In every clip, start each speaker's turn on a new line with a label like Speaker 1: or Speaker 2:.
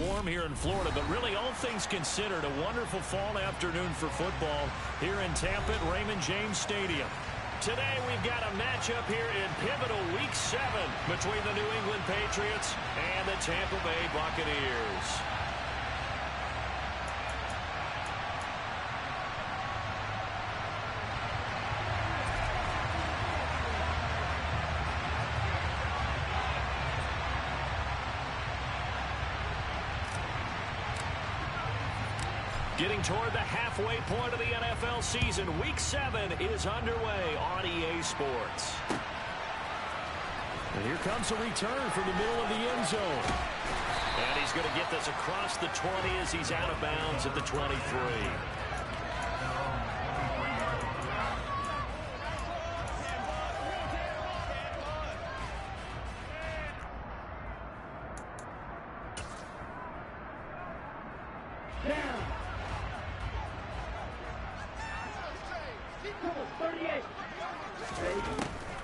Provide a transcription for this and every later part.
Speaker 1: warm here in Florida, but really all things considered, a wonderful fall afternoon for football here in Tampa at Raymond James Stadium. Today we've got a matchup here in pivotal Week 7 between the New England Patriots and the Tampa Bay Buccaneers. Getting toward the halfway point of the NFL season, Week 7 is underway on EA Sports. And here comes a return from the middle of the end zone. And he's going to get this across the 20 as he's out of bounds at the 23.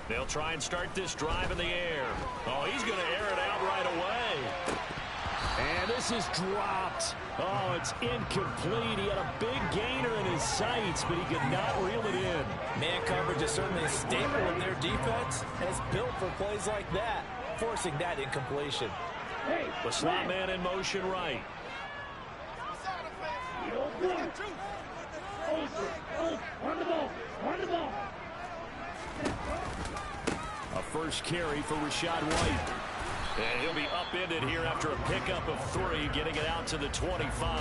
Speaker 1: They'll try and start this drive in the air. Oh, he's going to air it out right away. And this is dropped. Oh, it's incomplete. He had a big gainer in his sights, but he could not reel it in.
Speaker 2: Man coverage is certainly a staple of their defense, and it's built for plays like that, forcing that incompletion.
Speaker 1: The slot man in motion right. A first carry for Rashad White. And he'll be upended here after a pickup of 3, getting it out to the 25.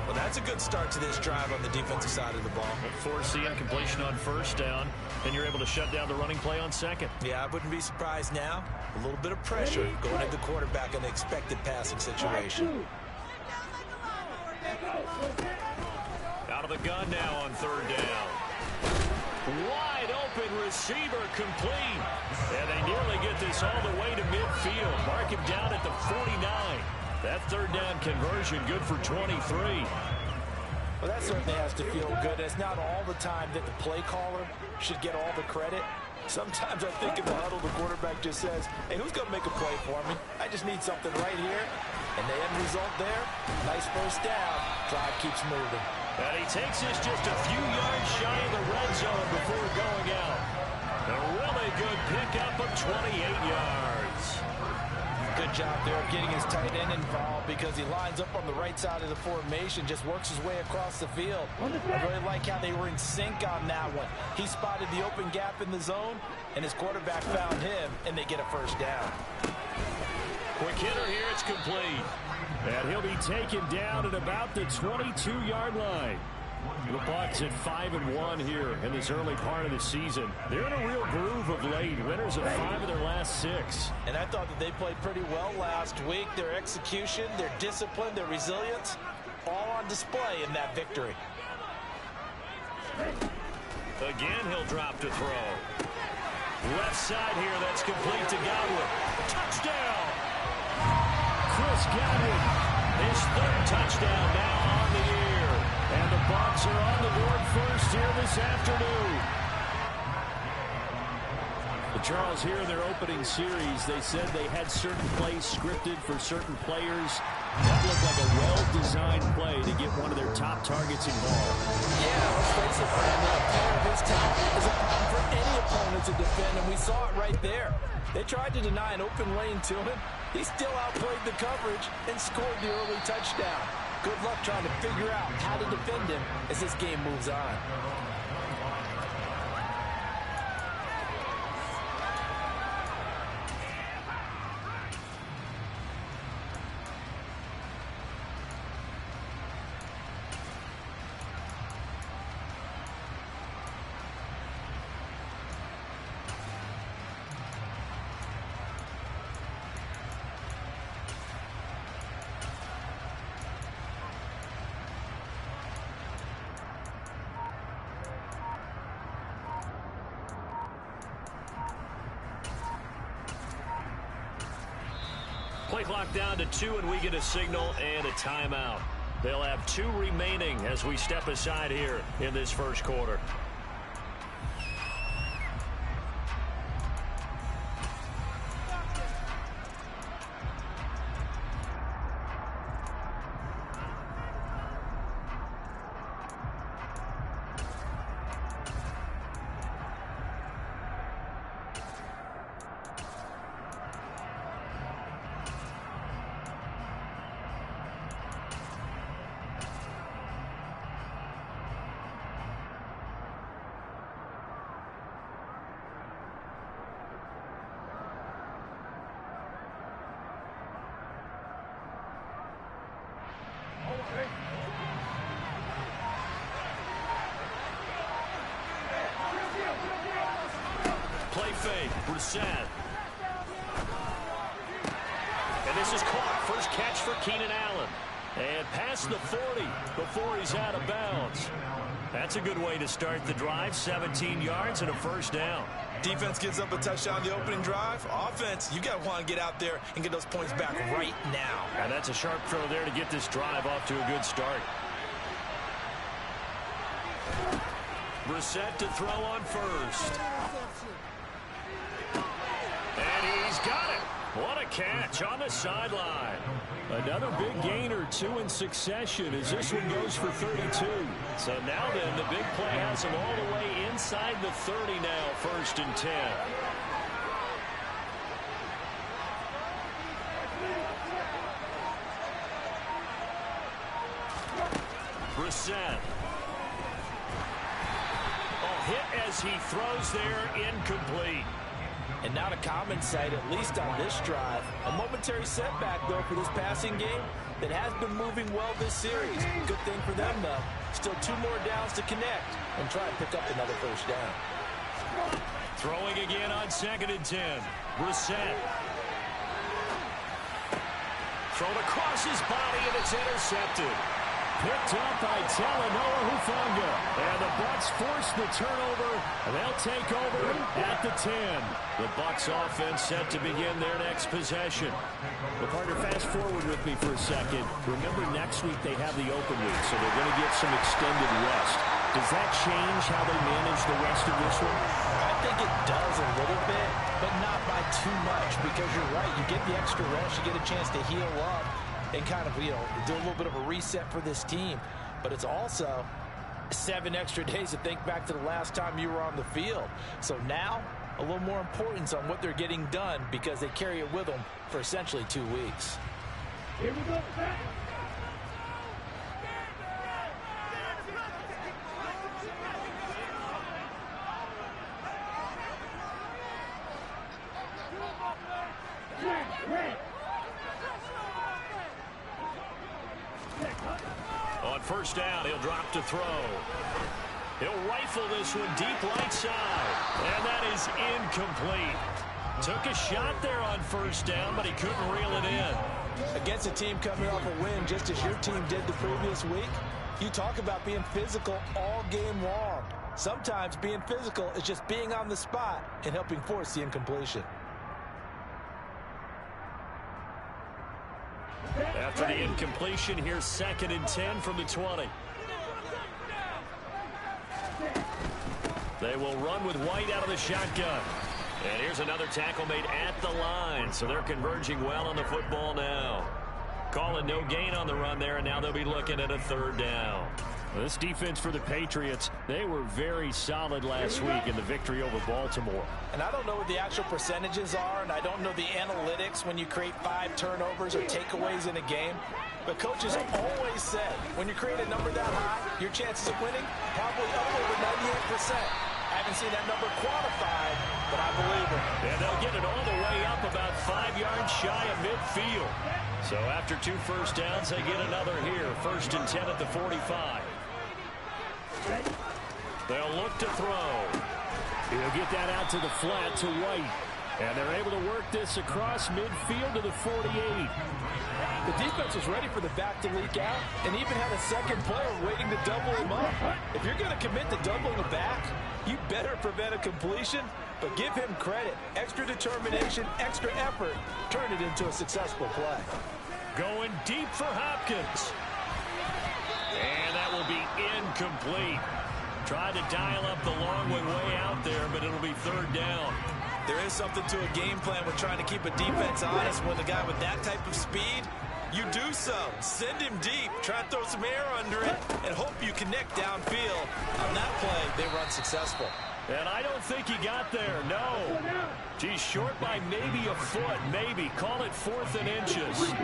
Speaker 2: Well, that's a good start to this drive on the defensive side of the ball.
Speaker 1: Force the incompletion on first down, and you're able to shut down the running play on second.
Speaker 2: Yeah, I wouldn't be surprised now. A little bit of pressure going at the quarterback in the expected passing situation.
Speaker 1: Out of the gun now on third down. Wide open receiver complete. And they nearly get this all the way to midfield. Mark him down at the 49. That third down conversion good for 23.
Speaker 2: Well, that certainly has to feel good. It's not all the time that the play caller should get all the credit. Sometimes I think in the huddle, the quarterback just says, hey, who's going to make a play for me? I just need something right here. And the end result there, nice first down. Drive keeps moving.
Speaker 1: And he takes this just a few yards shy of the red zone before going out. A really good pickup of 28 yards.
Speaker 2: Good job there of getting his tight end involved because he lines up on the right side of the formation, just works his way across the field. I really like how they were in sync on that one. He spotted the open gap in the zone, and his quarterback found him, and they get a first down.
Speaker 1: Quick hitter here, it's complete. And he'll be taken down at about the 22-yard line. The Bucs at 5-1 here in this early part of the season. They're in a real groove of late. Winners of 5 of their last 6.
Speaker 2: And I thought that they played pretty well last week. Their execution, their discipline, their resilience, all on display in that victory.
Speaker 1: Again, he'll drop to throw. Left side here, that's complete to Godwin. Touchdown! Chris Godwin, his 3rd touchdown now on the year. And the Bucs are on the board first here this afternoon. But Charles, here in their opening series, they said they had certain plays scripted for certain players. That looked like a well-designed play to get one of their top targets involved.
Speaker 2: Yeah, let's face it, Brandon. A player of his talent is a problem for any opponent to defend, and we saw it right there. They tried to deny an open lane to him. He still outplayed the coverage and scored the early touchdown. Good luck trying to figure out how to defend him as this game moves on.
Speaker 1: Play clock down to 2, and we get a signal and a timeout. They'll have 2 remaining as we step aside here in this first quarter. fake. Brissett. And this is caught. First catch for Keenan Allen. And past the 40 before he's out of bounds. That's a good way to start the drive. 17 yards and a first down.
Speaker 2: Defense gives up a touchdown the opening drive. Offense, you got to want to get out there and get those points back right now.
Speaker 1: And that's a sharp throw there to get this drive off to a good start. Brissett to throw on first. And he's got it. What a catch on the sideline. Another big gain or two in succession as this one goes for 32. So now then, the big play has him all the way inside the 30 now, 1st and 10. Brissett. Oh, hit as he throws there, incomplete.
Speaker 2: And not a common sight, at least on this drive. A momentary setback, though, for this passing game that has been moving well this series. Good thing for them, though. Still 2 more downs to connect and try and pick up another first down.
Speaker 1: Throwing again on 2nd and 10. Brissett. Thrown across his body, and it's intercepted. Picked up by Talanoa Hufanga. And the Bucs force the turnover, and they'll take over at the 10. The Bucs offense set to begin their next possession. Well, partner, fast forward with me for a second. Remember, next week they have the open week, so they're going to get some extended rest. Does that change how they manage the rest of this one?
Speaker 2: I think it does a little bit, but not by too much, because you're right. You get the extra rest, you get a chance to heal up and kind of, you know, do a little bit of a reset for this team. But it's also 7 extra days to think back to the last time you were on the field. So now, a little more importance on what they're getting done because they carry it with them for essentially 2 weeks.
Speaker 3: Here we go.
Speaker 1: On 1st down, he'll drop to throw. He'll rifle this one deep right side. And that is incomplete. Took a shot there on 1st down, but he couldn't reel it in.
Speaker 2: Against a team coming off a win just as your team did the previous week, you talk about being physical all game long. Sometimes being physical is just being on the spot and helping force the incompletion.
Speaker 1: After the incompletion, here's 2nd and 10 from the 20. They will run with White out of the shotgun. And here's another tackle made at the line, so they're converging well on the football now. Calling no gain on the run there, and now they'll be looking at a 3rd down. This defense for the Patriots, they were very solid last week in the victory over Baltimore.
Speaker 2: And I don't know what the actual percentages are, and I don't know the analytics when you create 5 turnovers or takeaways in a game. But coaches always said, when you create a number that high, your chances of winning probably up over 98%. I haven't seen that number quantified, but I believe it.
Speaker 1: And they'll get it all the way up about 5 yards shy of midfield. So after 2 first downs, they get another here. 1st and 10 at the 45. They'll look to throw. He'll get that out to the flat to White. And they're able to work this across midfield to the 48.
Speaker 2: The defense was ready for the back to leak out and even had a second player waiting to double him up. If you're going to commit to doubling the back, you better prevent a completion, but give him credit. Extra determination, extra effort, turn it into a successful play.
Speaker 1: Going deep for Hopkins. And that will be incomplete. Tried to dial up the long way out there, but it'll be 3rd down.
Speaker 2: There is something to a game plan with trying to keep a defense honest when the guy with that type of speed, you do so. Send him deep, try to throw some air under it, and hope you connect downfield. On that play, they run successful.
Speaker 1: And I don't think he got there, no. He's short by maybe a foot, maybe. Call it 4th and inches.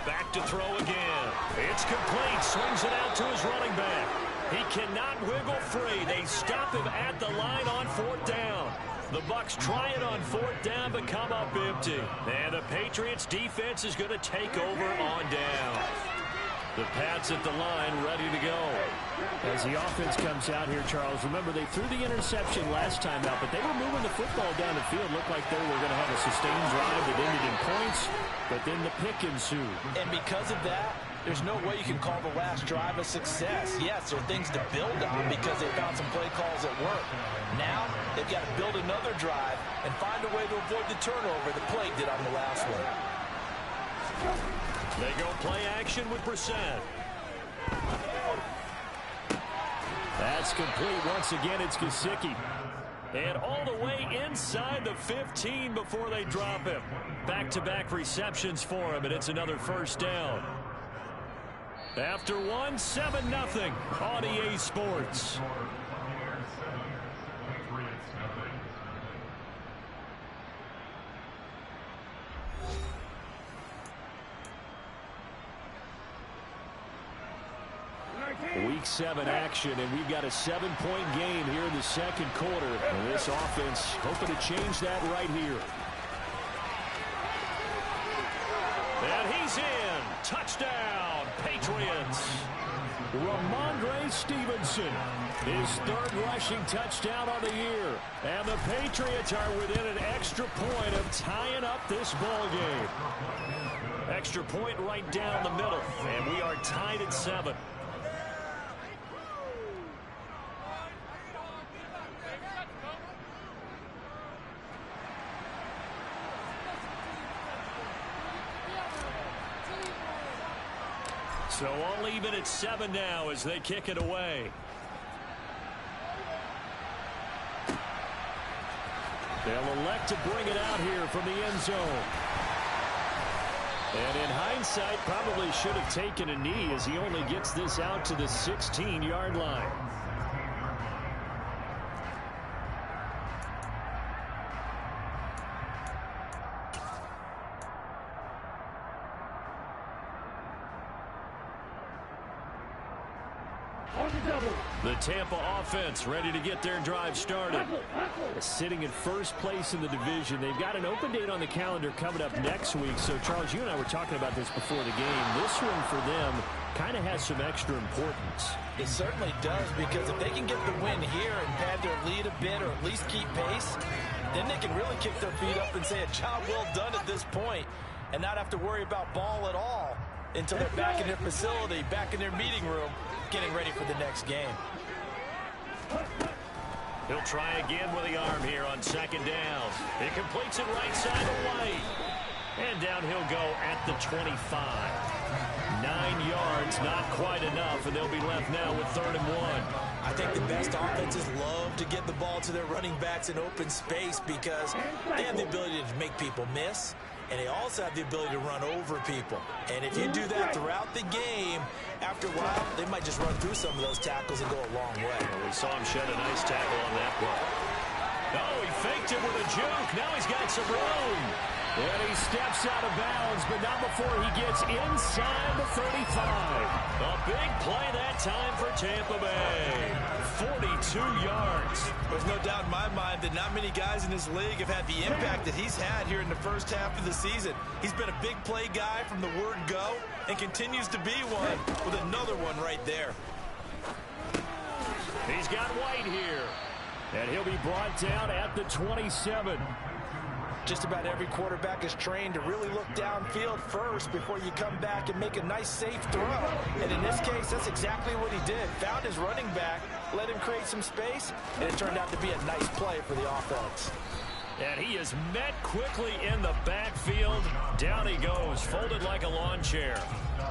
Speaker 1: Back to throw again. It's complete. Swings it out to his running back. He cannot wiggle free. They stop him at the line on 4th down. The Bucs try it on 4th down, but come up empty. And the Patriots defense is going to take over on down. The Pats at the line, ready to go.
Speaker 3: As the offense comes out here, Charles, remember they threw the interception last time out, but they were moving the football down the field. Looked like they were going to have a sustained drive that ended in points, but then the pick ensued.
Speaker 2: And because of that, there's no way you can call the last drive a success. Yes, there are things to build on because they found some play calls that work. Now, they've got to build another drive and find a way to avoid the turnover the play did on the last one.
Speaker 1: They go play action with Brissett.
Speaker 3: That's complete. Once again, it's Gesicki.
Speaker 1: And all the way inside the 15 before they drop him. Back-to-back receptions for him, and it's another first down. After one, 7-0 on EA Sports.
Speaker 3: Week 7 action, and we've got a 7-point game here in the second quarter. And this offense hoping to change that right here.
Speaker 1: And he's in. Touchdown, Patriots.
Speaker 3: Ramondre Stevenson, his third rushing touchdown on the year. And the Patriots are within an extra point of tying up this ball game.
Speaker 1: Extra point right down the middle, and we are tied at 7. So all even at 7 now as they kick it away.
Speaker 3: They'll elect to bring it out here from the end zone. And in hindsight, probably should have taken a knee as he only gets this out to the 16-yard line.
Speaker 1: The Tampa offense ready to get their drive started.
Speaker 3: Sitting in first place in the division. They've got an open date on the calendar coming up next week. So, Charles, you and I were talking about this before the game. This one for them kind of has some extra importance.
Speaker 2: It certainly does, because if they can get the win here and pad their lead a bit or at least keep pace, then they can really kick their feet up and say a job well done at this point and not have to worry about ball at all until they're back in their facility, back in their meeting room, getting ready for the next game.
Speaker 1: He'll try again with the arm here on second down. He completes it right side of White. And down he'll go at the 25. 9 yards, not quite enough, and they'll be left now with 3rd and 1.
Speaker 2: I think the best offenses love to get the ball to their running backs in open space because they have the ability to make people miss, and they also have the ability to run over people. And if you do that throughout the game, after a while, they might just run through some of those tackles and go a long way.
Speaker 1: Well, we saw him shed a nice tackle on that play. Oh, he faked it with a juke. Now he's got some room.
Speaker 3: And he steps out of bounds, but not before he gets inside the 35.
Speaker 1: A big play that time for Tampa Bay. 42 yards.
Speaker 2: There's no doubt in my mind that not many guys in this league have had the impact that he's had here in the first half of the season. He's been a big play guy from the word go and continues to be one with another one right there.
Speaker 1: He's got White here.
Speaker 3: And he'll be brought down at the 27.
Speaker 2: Just about every quarterback is trained to really look downfield first before you come back and make a nice, safe throw. And in this case, that's exactly what he did. Found his running back, let him create some space, and it turned out to be a nice play for the offense.
Speaker 1: And he is met quickly in the backfield. Down he goes, folded like a lawn chair.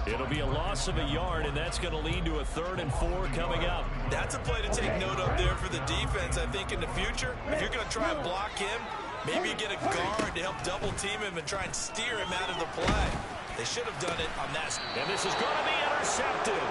Speaker 1: It'll be a loss of a yard, and that's going to lead to a 3rd and 4 coming up.
Speaker 2: That's a play to take note of there for the defense, I think, in the future. If you're going to try and block him, maybe you get a guard to help double team him and try and steer him out of the play. They should have done it on that.
Speaker 1: And this is going to be intercepted.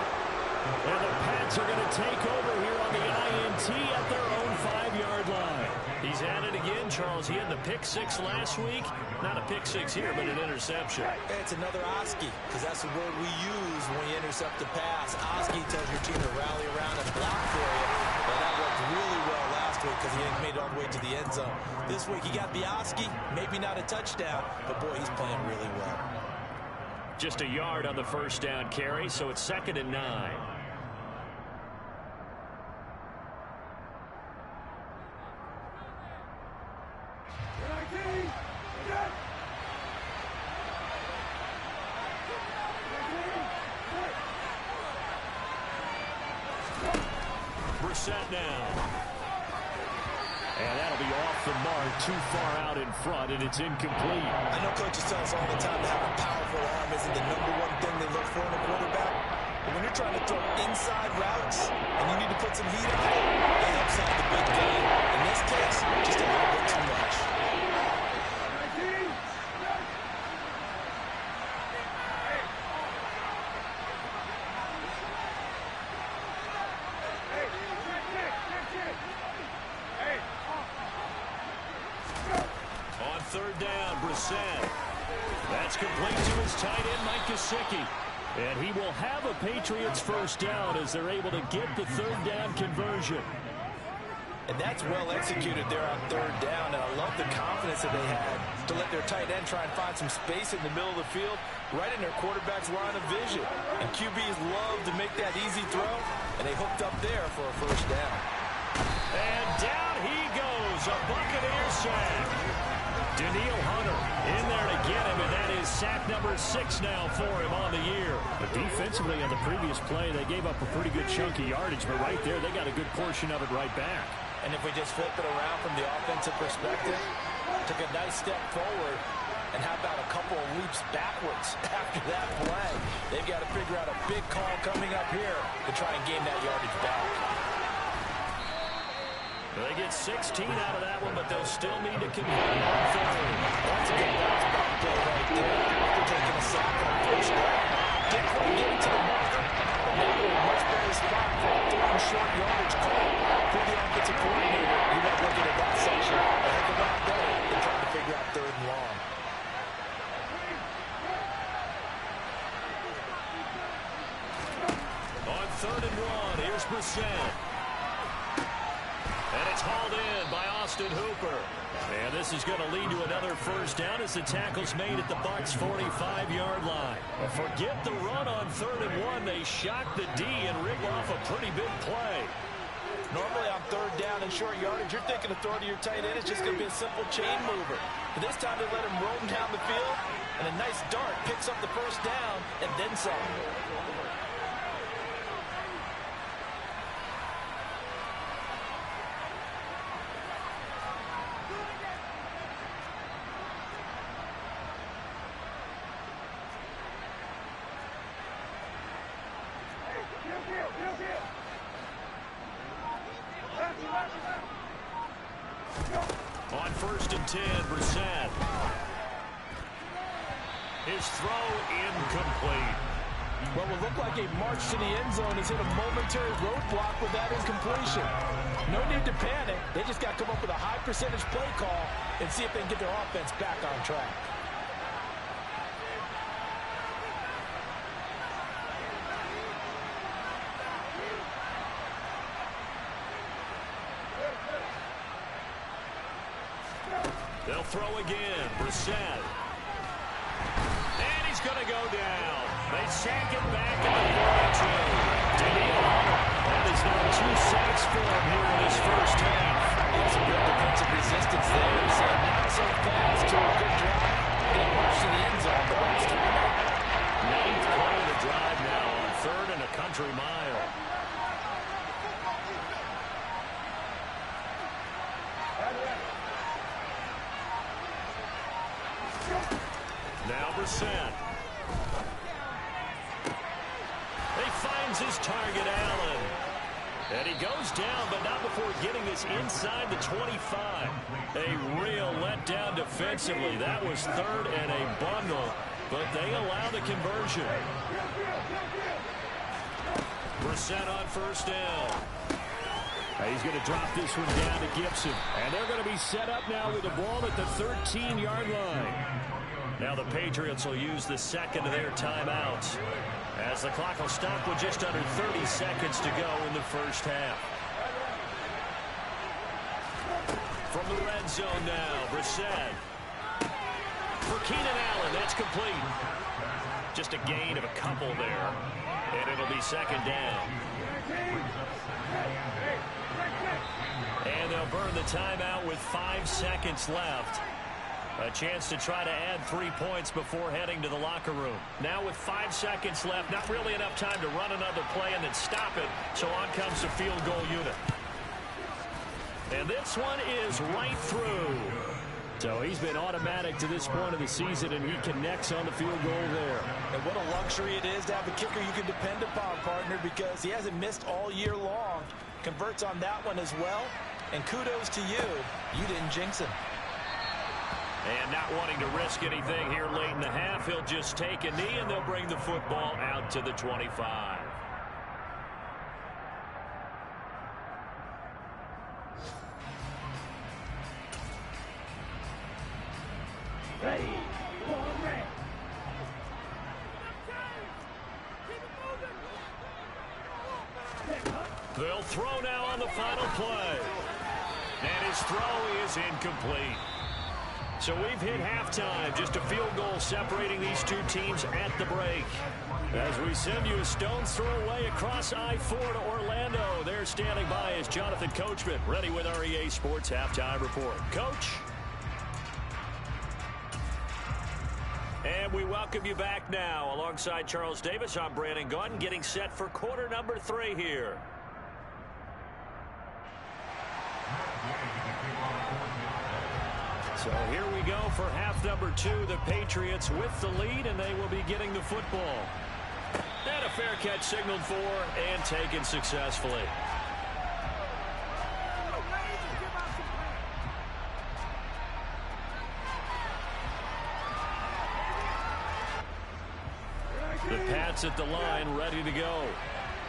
Speaker 3: And the Pats are going to take over here on the INT at their own 5-yard line.
Speaker 1: He's at it again, Charles. He had the pick 6 last week. Not a pick 6 here, but an interception.
Speaker 2: It's another Oski, because that's the word we use when you intercept the pass. Oski tells your team to rally around and block for you. Well, that worked really well last week because he made it all the way to the end zone. This week he got the Oski, maybe not a touchdown, but boy, he's playing really well.
Speaker 3: just a yard on the first down carry, so it's 2nd and 9.
Speaker 1: Brissett now.
Speaker 3: And that'll be off the mark, too far out in front, and it's incomplete.
Speaker 2: I know coaches tell us all the time that having a powerful arm isn't the #1 thing they look for in a quarterback. But when you're trying to throw inside routes and you need to put some heat on it, it helps out the big game. In this case, just a little bit too much.
Speaker 1: On 3rd down, Brissett. That's complete to his tight end, Mike Gesicki.
Speaker 3: And he will have a Patriots first down as they're able to get the 3rd down conversion.
Speaker 2: And that's well executed there on 3rd down, and I love the confidence that they had to let their tight end try and find some space in the middle of the field, right in their quarterback's line of vision. And QBs love to make that easy throw, and they hooked up there for a first down.
Speaker 1: And down he goes, a Buccaneer sack. Daniil Hunter in there to get him, and that is sack number 6 now for him on the year.
Speaker 3: But defensively on the previous play, they gave up a pretty good chunk of yardage, but right there, they got a good portion of it right back.
Speaker 2: And if we just flip it around from the offensive perspective, took a nice step forward, and how about a couple of leaps backwards after that play? They've got to figure out a big call coming up here to try and gain that yardage back.
Speaker 1: They get 16 out of that one, but they'll still need to convert on 3rd.
Speaker 2: That's a good bounce back play right there. After taking a sack on first down. Didn't quite get it to the marker, but now they're in a much better spot for a 3rd and short yardage call. For the offensive coordinator, you might look at that section a heck of a lot better than trying to figure out 3rd and long.
Speaker 1: On 3rd and 1, here's Brissett. And it's hauled in by Austin Hooper. And this is going to lead to another first down as the tackle's made at the Bucs' 45-yard line. Forget the run on 3rd and 1. They shocked the D and ripped off a pretty big play.
Speaker 2: Normally on 3rd down and short yardage, you're thinking of throwing to your tight end. It's just going to be a simple chain mover. But this time they let him roam down the field, and a nice dart picks up the first down and then some.
Speaker 1: On 1st and 10, Brissett. His throw incomplete.
Speaker 2: What will look like a march to the end zone has hit a momentary roadblock with that incompletion. No need to panic. They just got to come up with a high percentage play call and see if they can get their offense back on track.
Speaker 1: They'll throw again. Brissett. And he's going to go down. They sack it back at the 42. Daniil Hunter. That is now 2 sacks for him here in his first half.
Speaker 2: Some good defensive resistance there. So not so fast to a good drive. They march to the end zone the last time.
Speaker 1: 9th play of the drive now on 3rd and a country mile. Now Brissett. He finds his target, Allen. And he goes down, but not before getting this inside the 25. A real letdown defensively. That was 3rd and a bundle, but they allow the conversion. Brissett on first down.
Speaker 3: He's going to drop this one down to Gibson. And they're going to be set up now with the ball at the 13-yard line.
Speaker 1: Now the Patriots will use the second of their timeouts, as the clock will stop with just under 30 seconds to go in the first half. From the red zone now, Brissett. For Keenan Allen, that's complete. Just a gain of a couple there. And it'll be second down. And they'll burn the timeout with 5 seconds left. A chance to try to add 3 points before heading to the locker room. Now with 5 seconds left, not really enough time to run another play and then stop it. So on comes the field goal unit. And this one is right through. So he's been automatic to this point of the season, and he connects on the field goal there.
Speaker 2: And what a luxury it is to have a kicker you can depend upon, partner, because he hasn't missed all year long. Converts on that one as well. And kudos to you. You didn't jinx him.
Speaker 1: And not wanting to risk anything here late in the half, he'll just take a knee, and they'll bring the football out to the 25. They'll throw now on the final play. And his throw is incomplete. So we've hit halftime. Just a field goal separating these two teams at the break. As we send you a stone's throw away across I-4 to Orlando. There standing by is Jonathan Coachman, ready with our EA Sports Halftime Report. Coach? And we welcome you back now. Alongside Charles Davis, I'm Brandon Gaudin, getting set for quarter number 3 here. So here we go for half number 2. The Patriots with the lead, and they will be getting the football. And a fair catch signaled for and taken successfully. The Pats at the line, ready to go.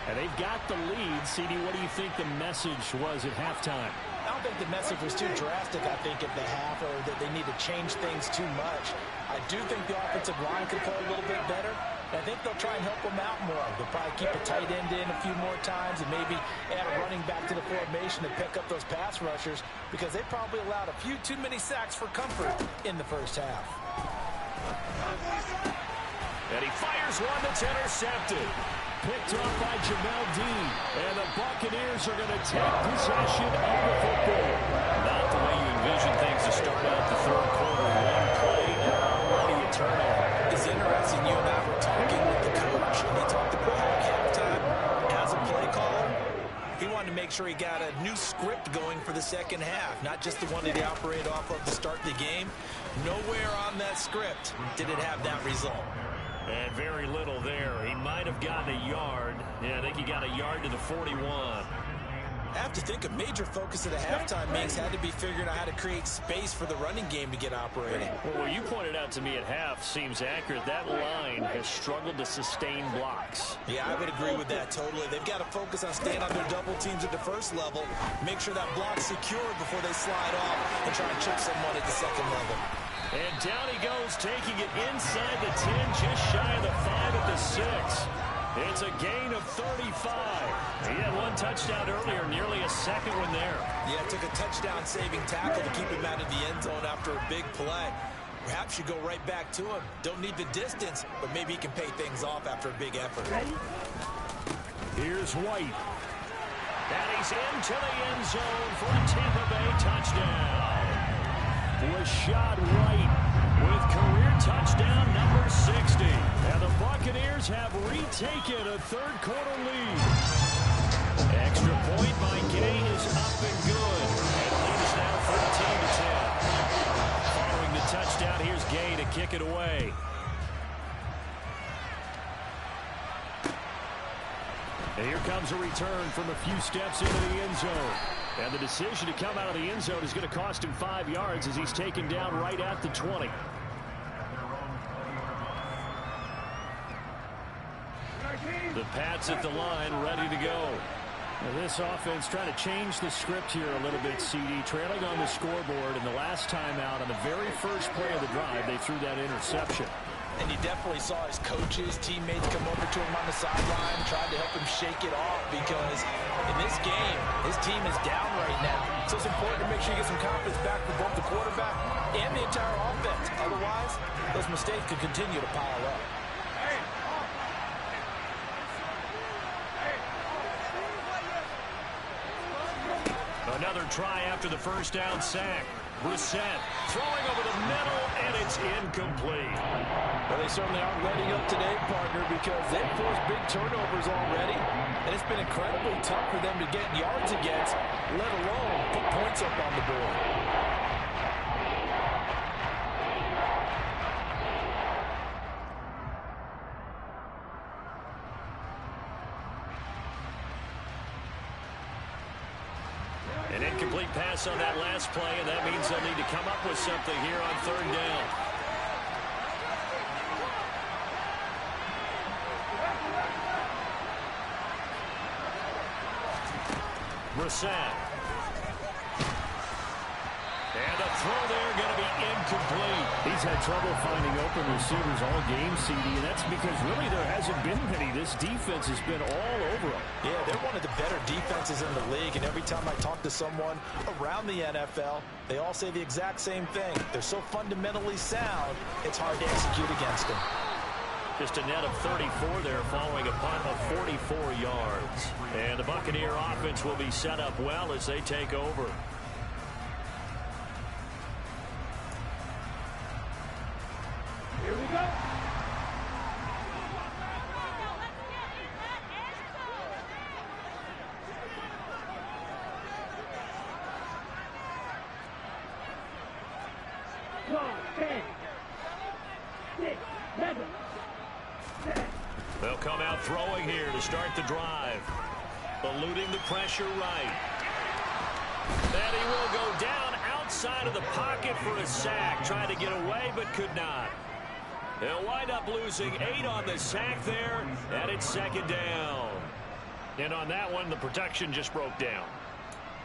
Speaker 1: And they've got the lead. CD, what do you think the message was at halftime?
Speaker 2: I don't think the message was too drastic, I think, at the half, or that they need to change things too much. I do think the offensive line could play a little bit better. And I think they'll try and help them out more. They'll probably keep a tight end in a few more times and maybe add a running back to the formation to pick up those pass rushers, because they probably allowed a few too many sacks for comfort in the first half.
Speaker 1: And he fires one that's intercepted. Picked off by Jamel Dean. And the Buccaneers are going to take possession of the football. Not the way you envision things to start out the third quarter. One play and already a turnover.
Speaker 2: It's interesting. You and I were talking with the coach, and he talked about how halftime, as a play caller, he wanted to make sure he got a new script going for the second half, not just the one that he operated off of to start the game. Nowhere on that script did it have that result.
Speaker 1: And very little there. He might have gotten a yard. Yeah, I think he got a yard to the 41.
Speaker 2: I have to think a major focus of the halftime meetings had to be figuring out how to create space for the running game to get operating.
Speaker 1: Well, what you pointed out to me at half seems accurate. That line has struggled to sustain blocks.
Speaker 2: Yeah, I would agree with that totally. They've got to focus on staying on their double teams at the first level, make sure that block's secured before they slide off and try and chip someone at the second level.
Speaker 1: And down he goes, taking it inside the 10, just shy of the 5 at the 6. It's a gain of 35. He had one touchdown earlier, nearly a second one there.
Speaker 2: Yeah, it took a touchdown-saving tackle to keep him out of the end zone after a big play. Perhaps you go right back to him. Don't need the distance, but maybe he can pay things off after a big effort.
Speaker 1: Here's White. And he's into the end zone for a Tampa Bay touchdown. Was shot right with career touchdown number 60. And the Buccaneers have retaken a third-quarter lead. Extra point by Gay is up and good. And the lead is now 13-10. Following the touchdown, here's Gay to kick it away. And here comes a return from a few steps into the end zone. And the decision to come out of the end zone is going to cost him 5 yards as he's taken down right at the 20. The Pats at the line, ready to go. Now this offense trying to change the script here a little bit, CD. Trailing on the scoreboard, and the last time out on the very first play of the drive, they threw that interception.
Speaker 2: And you definitely saw his coaches, teammates come over to him on the sideline, tried to help him shake it off because in this game, his team is down right now. So it's important to make sure you get some confidence back for both the quarterback and the entire offense. Otherwise, those mistakes could continue to pile up.
Speaker 1: Another try after the first down sack. Brissett throwing over the middle, and it's incomplete.
Speaker 2: Well, they certainly aren't letting up today, partner, because they've forced big turnovers already, and it's been incredibly tough for them to get yards against, let alone put points up on the board.
Speaker 1: An incomplete pass on that last play, and that means they'll need to come up with something here on third down. Brissett. And a throw there going to be incomplete.
Speaker 3: He's had trouble finding open receivers all game, CD, and that's because really there hasn't been many. This defense has been all over them.
Speaker 2: Yeah, they're one of the better defenses in the league, and every time I talk to someone around the NFL, they all say the exact same thing. They're so fundamentally sound, it's hard to execute against them.
Speaker 1: Just a net of 34 there following a punt of 44 yards. And the Buccaneer offense will be set up well as they take over.
Speaker 4: Here we go.
Speaker 1: They'll come out throwing here to start the drive. Eluding the pressure right. And he will go down outside of the pocket for a sack. Trying to get away but could not. They'll wind up losing 8 on the sack there, and it's second down. And on that one, the protection just broke down.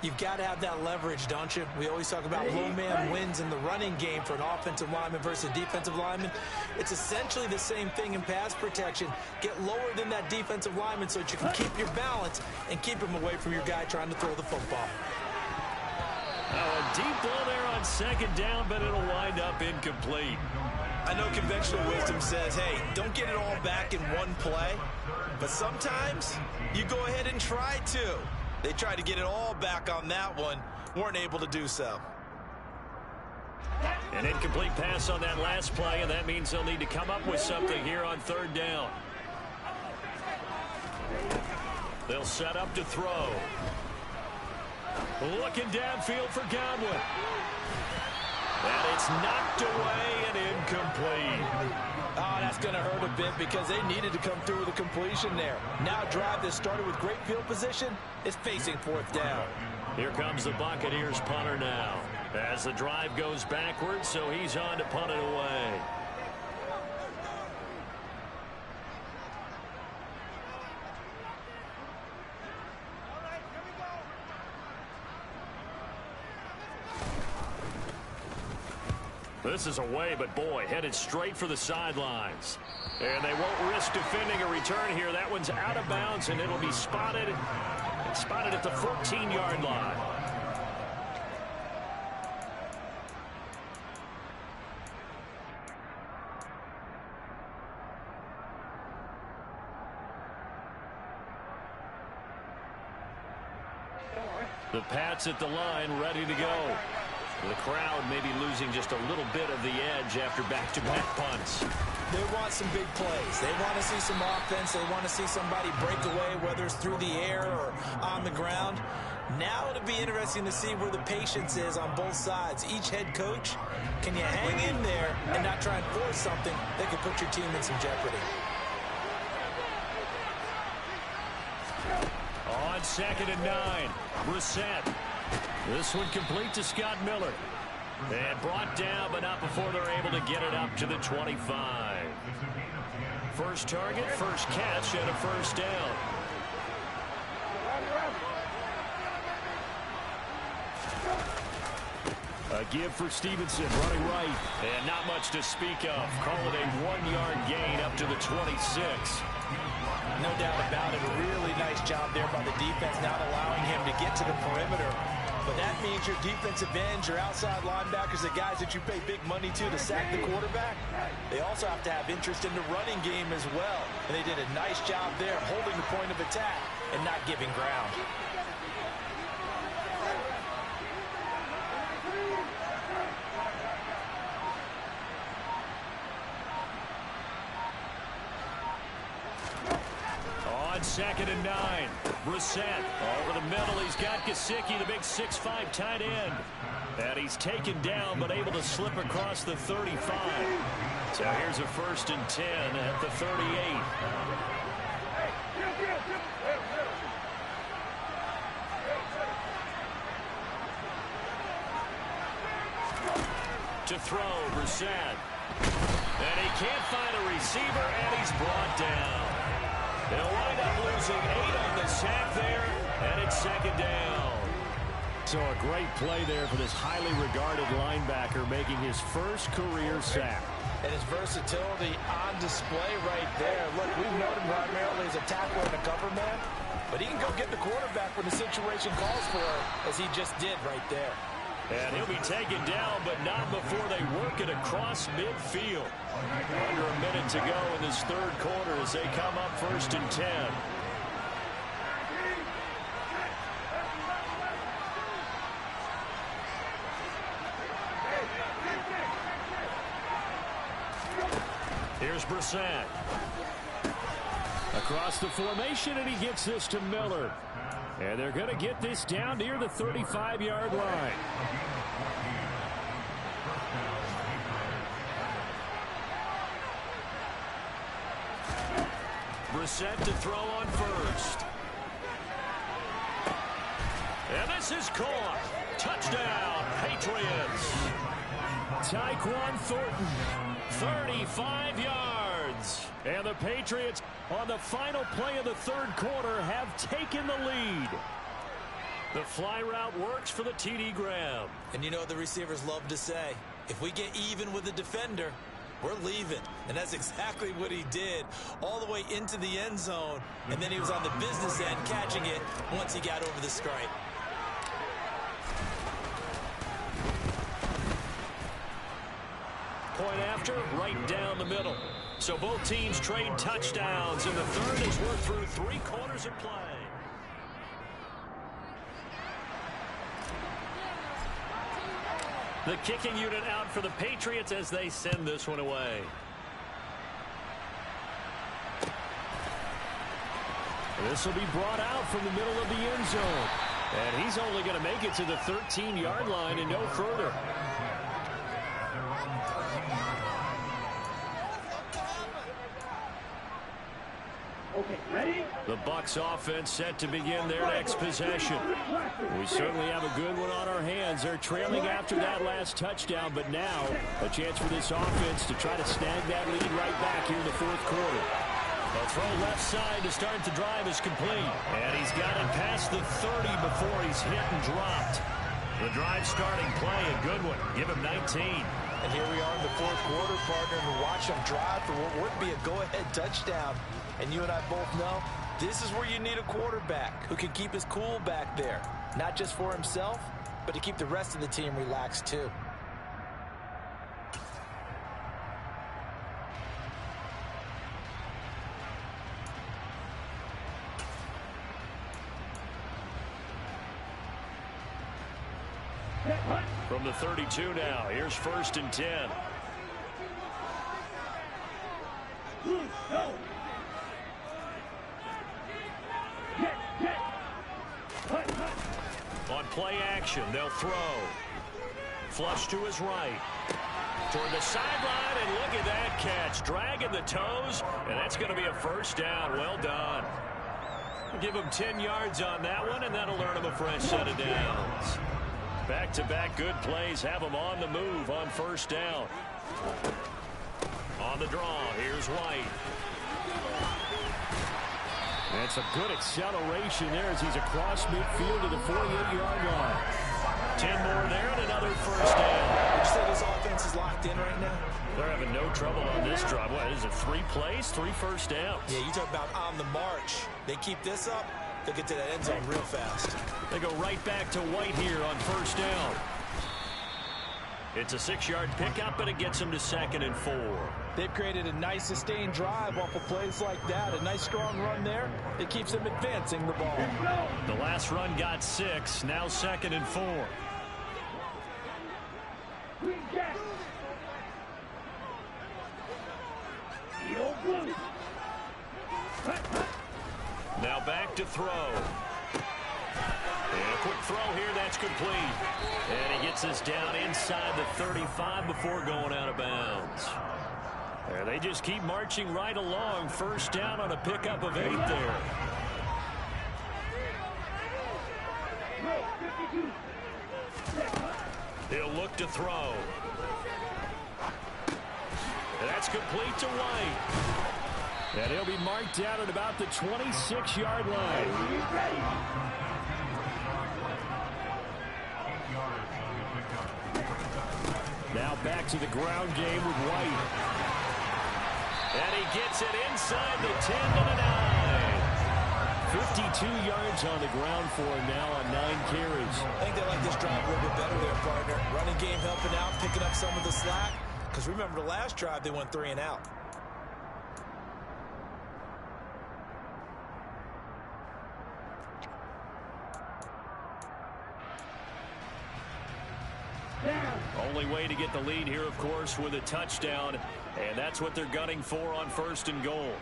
Speaker 2: You've got to have that leverage, don't you? We always talk about low man wins in the running game for an offensive lineman versus a defensive lineman. It's essentially the same thing in pass protection. Get lower than that defensive lineman so that you can keep your balance and keep him away from your guy trying to throw the football.
Speaker 1: A deep ball there on second down, but it'll wind up incomplete.
Speaker 2: I know conventional wisdom says, hey, don't get it all back in one play. But sometimes you go ahead and try to. They tried to get it all back on that one. Weren't able to do so.
Speaker 1: An incomplete pass on that last play, and that means they'll need to come up with something here on third down. They'll set up to throw. Looking downfield for Godwin. And it's knocked away and incomplete.
Speaker 2: Oh, that's going to hurt a bit because they needed to come through with a completion there. Now a drive that started with great field position is facing fourth down.
Speaker 1: Here comes the Buccaneers punter now. As the drive goes backwards, so he's on to punt it away. This is away, but boy, headed straight for the sidelines. And they won't risk defending a return here. That one's out of bounds, and it'll be spotted. It's spotted at the 14-yard line. The Pats at the line, ready to go. The crowd may be losing just a little bit of the edge after back-to-back punts.
Speaker 2: They want some big plays. They want to see some offense. They want to see somebody break away, whether it's through the air or on the ground. Now it'll be interesting to see where the patience is on both sides. Each head coach, can you hang in there and not try and force something that could put your team in some jeopardy?
Speaker 1: On 2nd and 9, Brissett. This one complete to Scott Miller. And brought down, but not before they're able to get it up to the 25. First target, first catch, and a first down.
Speaker 3: A give for Stevenson, running right.
Speaker 1: And not much to speak of. Call it a 1-yard gain up to the 26.
Speaker 2: No doubt about it. A really nice job there by the defense, not allowing him to get to the perimeter. But that means your defensive ends, your outside linebackers, the guys that you pay big money to sack the quarterback, they also have to have interest in the running game as well. And they did a nice job there holding the point of attack and not giving ground.
Speaker 1: Second and 9. Brissett over the middle. He's got Gesicki, the big 6'5" tight end. And he's taken down, but able to slip across the 35. So here's a 1st and 10 at the 38. To throw, Brissett. And he can't find a receiver, and he's brought down. They'll wind up losing 8 on the sack there, and it's 2nd down.
Speaker 3: So a great play there for this highly regarded linebacker making his first career sack.
Speaker 2: And his versatility on display right there. Look, we've known him primarily as a tackler and a cover man, but he can go get the quarterback when the situation calls for it, as he just did right there.
Speaker 1: And he'll be taken down, but not before they work it across midfield. Under a minute to go in this 3rd quarter as they come up 1st and 10. Here's Brissett.
Speaker 3: Across the formation, and he gets this to Miller. And they're going to get this down near the 35-yard line.
Speaker 1: Brissett to throw on 1st. And this is caught. Touchdown, Patriots.
Speaker 3: Tyquan Thornton, 35 yards. And the Patriots, on the final play of the 3rd quarter, have taken the lead. The fly route works for the TD Graham.
Speaker 2: And you know what the receivers love to say? If we get even with the defender, we're leaving. And that's exactly what he did, all the way into the end zone. And then he was on the business end catching it once he got over the stripe.
Speaker 1: Point after, right down the middle. So both teams trade touchdowns in the 3rd as we're through 3 quarters of play. The kicking unit out for the Patriots as they send this one away.
Speaker 3: This will be brought out from the middle of the end zone. And he's only going to make it to the 13-yard line and no further.
Speaker 4: Okay, ready?
Speaker 3: The Bucs offense set to begin their next possession. We certainly have a good one on our hands. They're trailing after that last touchdown, but now a chance for this offense to try to snag that lead right back here in the 4th quarter.
Speaker 1: A throw left side to start the drive is complete. And he's got it past the 30 before he's hit and dropped. The drive starting play, a good one. Give him 19.
Speaker 2: And here we are in the 4th quarter, partner, and watch him drive for what would be a go-ahead touchdown. And you and I both know this is where you need a quarterback who can keep his cool back there. Not just for himself, but to keep the rest of the team relaxed too.
Speaker 1: From the 32 now, here's 1st and 10.
Speaker 4: Go.
Speaker 1: On play action, they'll throw. Flush to his right. Toward the sideline, and look at that catch. Dragging the toes, and that's going to be a 1st down. Well done. Give him 10 yards on that one, and that'll earn him a fresh set of downs. Back-to-back good plays have him on the move on 1st down. On the draw, here's White.
Speaker 3: That's a good acceleration there as he's across midfield to the 48-yard line.
Speaker 1: 10 more there and another 1st down.
Speaker 2: locked in right now?
Speaker 3: They're having no trouble on this drive. What is it, 3 plays, 3 first downs?
Speaker 2: Yeah, you talk about on the march. They keep this up, they'll get to that end zone real fast.
Speaker 3: They go right back to White here on first down. It's a 6-yard pickup, and it gets them to 2nd and 4.
Speaker 2: They've created a nice sustained drive off of plays like that. A nice strong run there. It keeps them advancing the ball.
Speaker 3: The last run got 6. Now 2nd and 4. Now back to throw. And a quick throw here, that's complete. And he gets this down inside the 35 before going out of bounds. There, they just keep marching right along. First down on a pickup of 8 there. He'll look to throw. That's complete to White. And he'll be marked down at about the 26-yard line. Now back to the ground game with White. And he gets it inside the 10 to the 9. 52 yards on the ground for him now on 9 carries.
Speaker 2: I think they like this drive a little bit better there, partner. Running game helping out, picking up some of the slack. Because remember the last drive, they went 3 and out.
Speaker 3: Only way to get the lead here, of course, with a touchdown. And that's what they're gunning for on 1st and goal.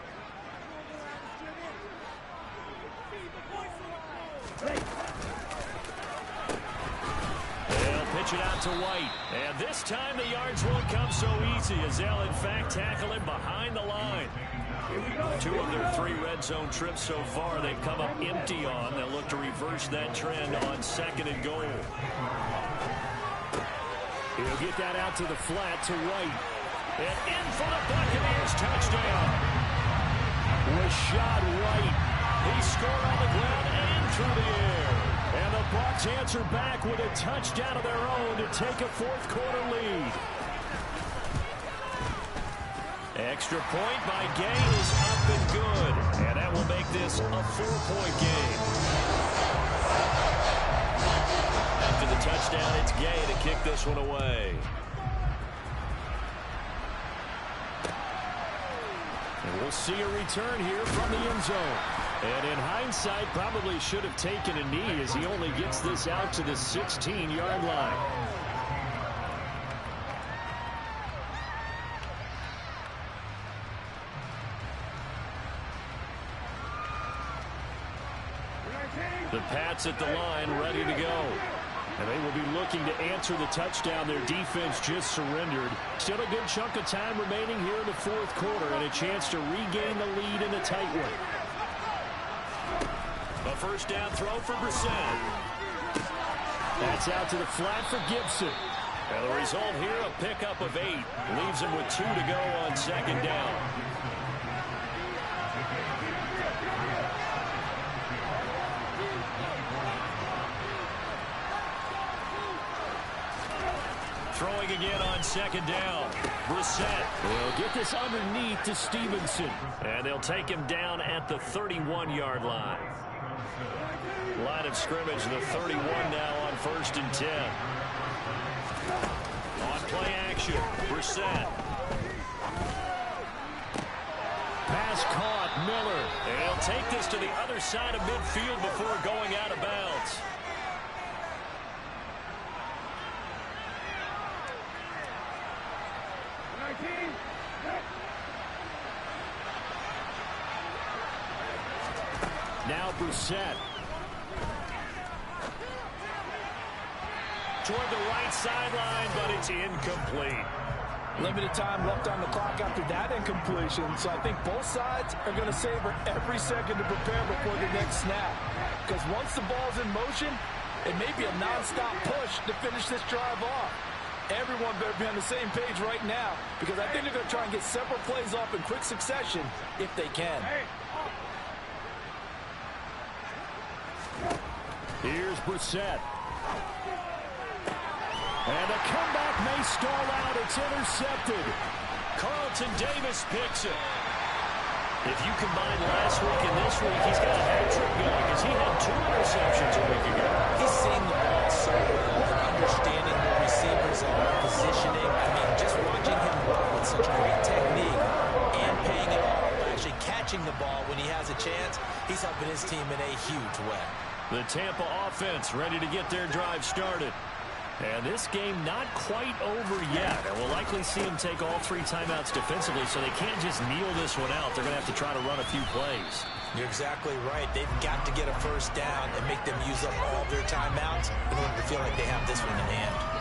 Speaker 3: They'll pitch it out to White. And this time the yards won't come so easy as they'll, in fact, tackle him behind the line. 2 of their 3 red zone trips so far they've come up empty on. They'll look to reverse that trend on 2nd and goal. He'll get that out to the flat to White. And in for the Buccaneers touchdown. Rashad White. He scored on the ground and through the air. And the Bucs answer back with a touchdown of their own to take a 4th quarter lead. Extra point by Gay is up and good. And that will make this a 4-point game. After the touchdown, it's Gay to kick this one away. And we'll see a return here from the end zone. And in hindsight, probably should have taken a knee as he only gets this out to the 16-yard line. The Pats at the line, ready to go. And they will be looking to answer the touchdown their defense just surrendered. Still a good chunk of time remaining here in the 4th quarter and a chance to regain the lead in a tight one. A first down throw for Brissett. That's out to the flat for Gibson. And the result here, a pickup of 8. Leaves him with 2 to go on 2nd down. Throwing again on 2nd down. Brissett will get this underneath to Stevenson. And they'll take him down at the 31-yard line. Line of scrimmage, the 31 now on 1st and 10. On play action, Brissett. Pass caught, Miller. And he'll take this to the other side of midfield before going out of bounds. Now Brissett. Toward the right sideline, but it's incomplete.
Speaker 2: Limited time left on the clock after that incompletion, so I think both sides are going to savor every second to prepare before the next snap. Because once the ball's in motion, it may be a non-stop push to finish this drive off. Everyone better be on the same page right now, because I think they're going to try and get several plays off in quick succession if they can.
Speaker 3: Here's Brissett. And the comeback may stall out. It's intercepted.
Speaker 1: Carlton Davis picks it. If you combine last week and this week, he's got a hat trick going as he had 2 interceptions a week ago.
Speaker 2: He's seeing the ball so well and understanding where receivers are, positioning. I mean, just watching him run with such great technique and paying it off, actually catching the ball when he has a chance, he's helping his team in a huge way.
Speaker 1: The Tampa offense ready to get their drive started.
Speaker 3: And this game not quite over yet. And we'll likely see them take all 3 timeouts defensively, so they can't just kneel this one out. They're going to have to try to run a few plays.
Speaker 2: You're exactly right. They've got to get a first down and make them use up all their timeouts in order to feel like they have this one in hand.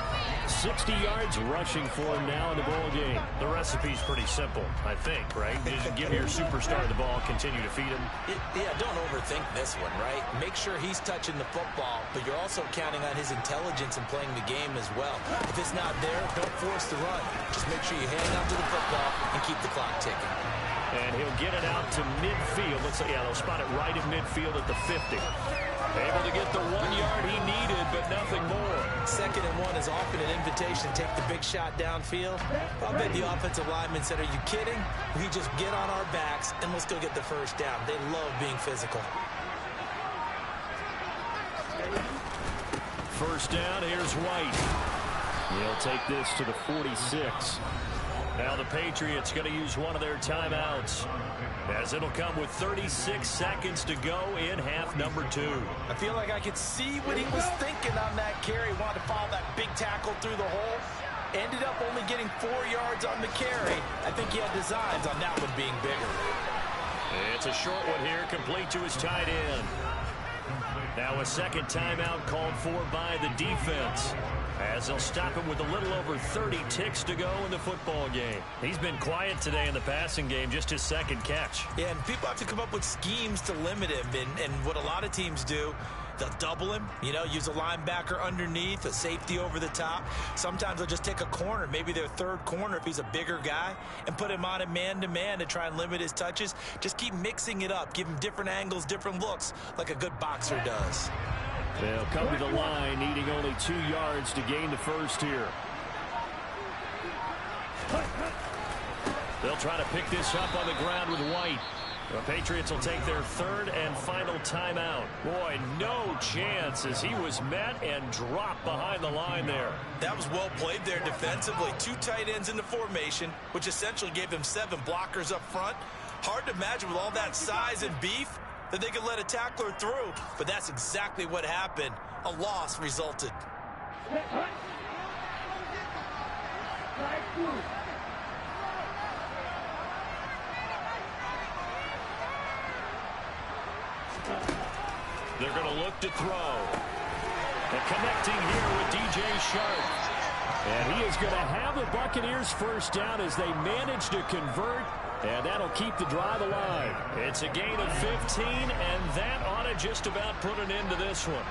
Speaker 3: 60 yards rushing for him now in the ball game.
Speaker 1: The recipe's pretty simple, I think, right? Just give your superstar the ball, continue to feed him.
Speaker 2: Yeah, don't overthink this one, right? Make sure he's touching the football, but you're also counting on his intelligence in playing the game as well. If it's not there, don't force the run. Just make sure you hang on to the football and keep the clock ticking.
Speaker 3: And he'll get it out to midfield. Looks like, yeah, they'll spot it right at midfield at the 50.
Speaker 1: Able to get the 1 yard he needed, but nothing more.
Speaker 2: 2nd and 1 is often an invitation to take the big shot downfield. I'll bet the offensive lineman said, are you kidding? We just get on our backs and let's go get the first down. They love being physical.
Speaker 3: First down, here's White. He'll take this to the 46.
Speaker 1: Now the Patriots going to use one of their timeouts, as it'll come with 36 seconds to go in half number 2.
Speaker 2: I feel like I could see what he was thinking on that carry. Wanted to follow that big tackle through the hole. Ended up only getting 4 yards on the carry. I think he had designs on that one being bigger.
Speaker 1: It's a short one here, complete to his tight end. Now a second timeout called for by the defense, as they'll stop him with a little over 30 ticks to go in the football game. He's been quiet today in the passing game, just his 2nd catch.
Speaker 2: Yeah, and people have to come up with schemes to limit him, and what a lot of teams do, they'll double him, you know, use a linebacker underneath, a safety over the top. Sometimes they'll just take a corner, maybe their 3rd corner if he's a bigger guy, and put him on a man-to-man to try and limit his touches. Just keep mixing it up, give him different angles, different looks, like a good boxer does.
Speaker 3: They'll come to the line, needing only 2 yards to gain the first here.
Speaker 1: They'll try to pick this up on the ground with White. The Patriots will take their 3rd and final timeout. Boy, no chance as he was met and dropped behind the line there.
Speaker 2: That was well played there defensively. 2 tight ends in the formation, which essentially gave them 7 blockers up front. Hard to imagine with all that size and beef that they could let a tackler through, but that's exactly what happened. A loss resulted.
Speaker 1: They're going to look to throw. And connecting here with DJ Sharp.
Speaker 3: And he is going to have the Buccaneers first down as they manage to convert. And that'll keep the drive alive.
Speaker 1: It's a gain of 15, and that ought to just about put an end to this one.